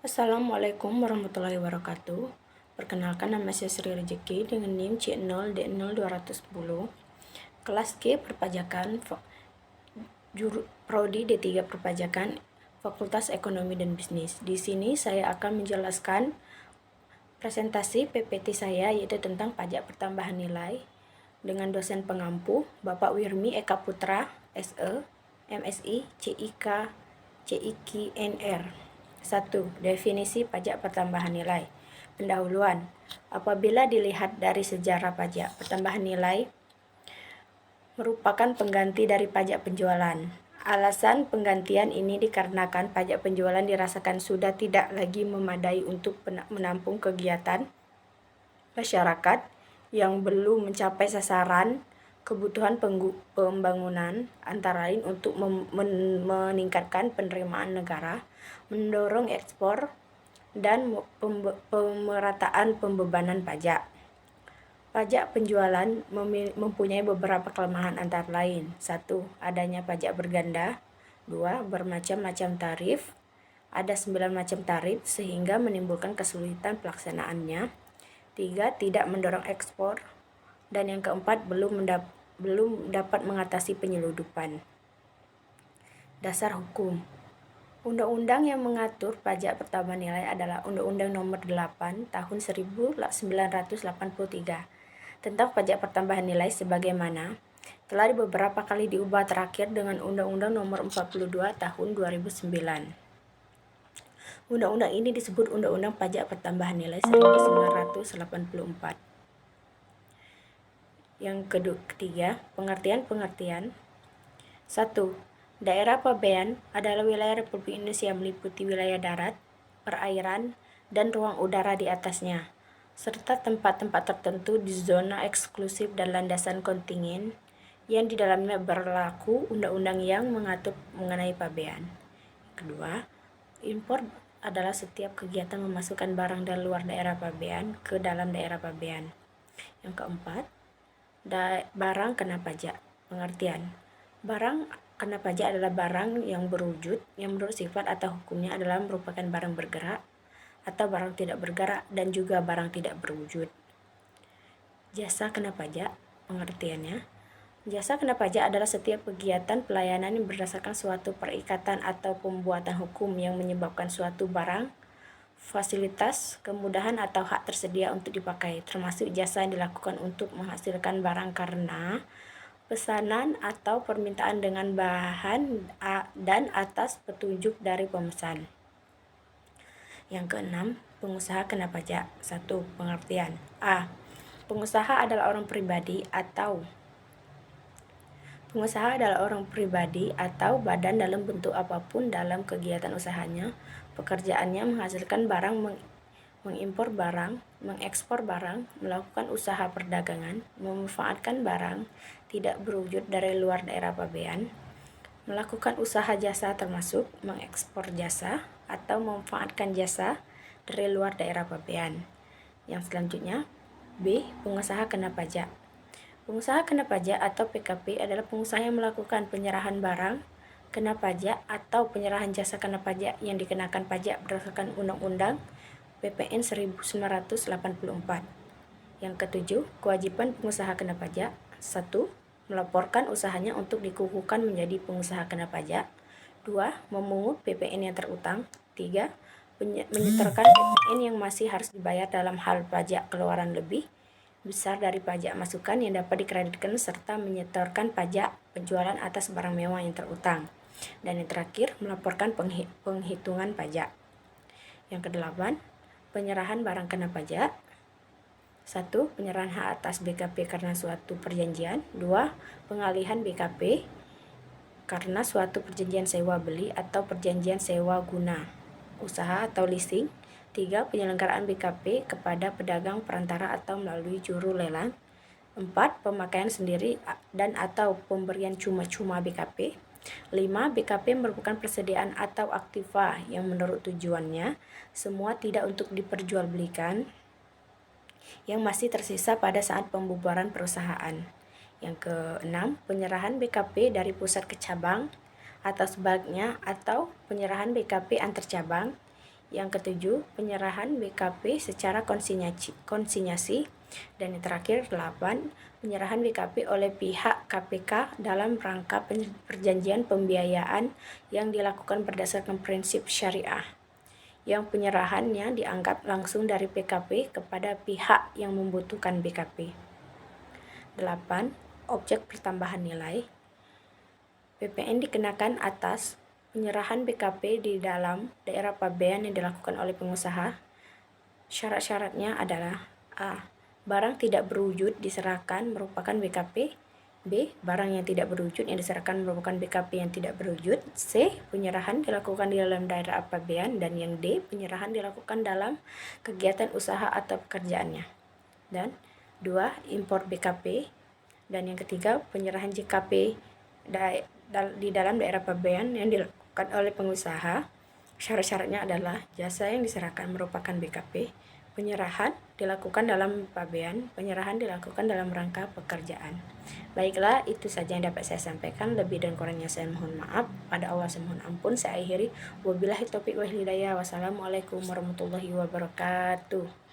Assalamualaikum warahmatullahi wabarakatuh. Perkenalkan, nama saya Sri Rezeki dengan NIM C0D0210. Kelas G Perpajakan, Prodi D3 Perpajakan, Fakultas Ekonomi dan Bisnis. Di sini saya akan menjelaskan presentasi PPT saya, yaitu tentang pajak pertambahan nilai, dengan dosen pengampu Bapak Wirmi Eka Putra, SE, MSI, CIK, CIKNR. 1. Definisi pajak pertambahan nilai. Pendahuluan. Apabila dilihat dari sejarah pajak pertambahan nilai merupakan pengganti dari pajak penjualan. Alasan penggantian ini dikarenakan pajak penjualan dirasakan sudah tidak lagi memadai untuk menampung kegiatan masyarakat yang belum mencapai sasaran kebutuhan pembangunan, antara lain untuk meningkatkan penerimaan negara, mendorong ekspor, dan pemerataan pembebanan pajak. Pajak penjualan mempunyai beberapa kelemahan, antara lain: 1. Adanya pajak berganda. 2. Bermacam-macam tarif. Ada 9 macam tarif sehingga menimbulkan kesulitan pelaksanaannya. 3. Tidak mendorong ekspor. Dan yang keempat, belum dapat mengatasi penyeludupan. Dasar hukum. Undang-undang yang mengatur pajak pertambahan nilai adalah Undang-Undang Nomor 8 Tahun 1983 tentang pajak pertambahan nilai, sebagaimana telah beberapa kali diubah, terakhir dengan Undang-Undang Nomor 42 Tahun 2009. Undang-undang ini disebut Undang-Undang Pajak Pertambahan Nilai 1984. Yang ketiga, pengertian. 1. Daerah pabean adalah wilayah Republik Indonesia yang meliputi wilayah darat, perairan, dan ruang udara di atasnya, serta tempat-tempat tertentu di zona eksklusif dan landasan kontingen yang di dalamnya berlaku undang-undang yang mengatur mengenai pabean. Kedua, impor adalah setiap kegiatan memasukkan barang dari luar daerah pabean ke dalam daerah pabean. Yang keempat, barang kena pajak. Pengertian. Barang kena pajak adalah barang yang berwujud, yang menurut sifat atau hukumnya adalah merupakan barang bergerak atau barang tidak bergerak, dan juga barang tidak berwujud. Jasa kena pajak. Pengertiannya. Jasa kena pajak adalah setiap kegiatan pelayanan yang berdasarkan suatu perikatan atau pembuatan hukum yang menyebabkan suatu barang, fasilitas, kemudahan atau hak tersedia untuk dipakai, termasuk jasa yang dilakukan untuk menghasilkan barang karena pesanan atau permintaan dengan bahan dan atas petunjuk dari pemesan. Yang keenam, pengusaha kena pajak. 1. Pengertian. A. Pengusaha adalah orang pribadi atau badan dalam bentuk apapun dalam kegiatan usahanya, pekerjaannya menghasilkan barang, mengimpor barang, mengekspor barang, melakukan usaha perdagangan, memanfaatkan barang tidak berwujud dari luar daerah pabean, melakukan usaha jasa termasuk mengekspor jasa atau memanfaatkan jasa dari luar daerah pabean. Yang selanjutnya, B. Pengusaha kena pajak. Pengusaha kena pajak atau PKP adalah pengusaha yang melakukan penyerahan barang kena pajak atau penyerahan jasa kena pajak yang dikenakan pajak berdasarkan Undang-Undang PPN 1984. Yang ketujuh, kewajiban pengusaha kena pajak. 1. Melaporkan usahanya untuk dikukuhkan menjadi pengusaha kena pajak. 2. Memungut PPN yang terutang. 3. Menyetorkan PPN yang masih harus dibayar dalam hal pajak keluaran lebih besar dari pajak masukan yang dapat dikreditkan, serta menyetorkan pajak penjualan atas barang mewah yang terutang. Dan yang terakhir, melaporkan penghitungan pajak. Yang kedelapan, penyerahan barang kena pajak. 1. Penyerahan hak atas BKP karena suatu perjanjian. 2. Pengalihan BKP karena suatu perjanjian sewa beli atau perjanjian sewa guna usaha atau leasing. 3. Penyelenggaraan BKP kepada pedagang perantara atau melalui juru lelang. 4. Pemakaian sendiri dan atau pemberian cuma-cuma BKP. 5. BKP merupakan persediaan atau aktiva yang menurut tujuannya semua tidak untuk diperjualbelikan, yang masih tersisa pada saat pembubaran perusahaan. Yang keenam, penyerahan BKP dari pusat ke cabang atau sebaliknya, atau penyerahan BKP antar cabang. Yang ketujuh, penyerahan BKP secara konsinyasi. Dan yang terakhir, 8, penyerahan BKP oleh pihak KPK dalam rangka perjanjian pembiayaan yang dilakukan berdasarkan prinsip syariah, yang penyerahannya dianggap langsung dari PKP kepada pihak yang membutuhkan BKP. 8. Objek pertambahan nilai. PPN dikenakan atas penyerahan BKP di dalam daerah pabean yang dilakukan oleh pengusaha. Syarat-syaratnya adalah: A. Barang tidak berwujud diserahkan merupakan BKP. B. Barang yang tidak berwujud yang diserahkan merupakan BKP yang tidak berwujud. C. Penyerahan dilakukan di dalam daerah pabean. Dan yang D. Penyerahan dilakukan dalam kegiatan usaha atau pekerjaannya. Dan 2. Impor BKP. Dan yang ketiga, penyerahan JKP di dalam daerah pabean yang dilakukan oleh pengusaha. Syarat-syaratnya adalah jasa yang diserahkan merupakan BKP, penyerahan dilakukan dalam pabean, penyerahan dilakukan dalam rangka pekerjaan. Baiklah, itu saja yang dapat saya sampaikan. Lebih dan kurangnya saya mohon maaf. Pada Allah saya mohon ampun. Saya akhiri. Wabillahi taufiq wal hidayah. Wassalamualaikum warahmatullahi wabarakatuh.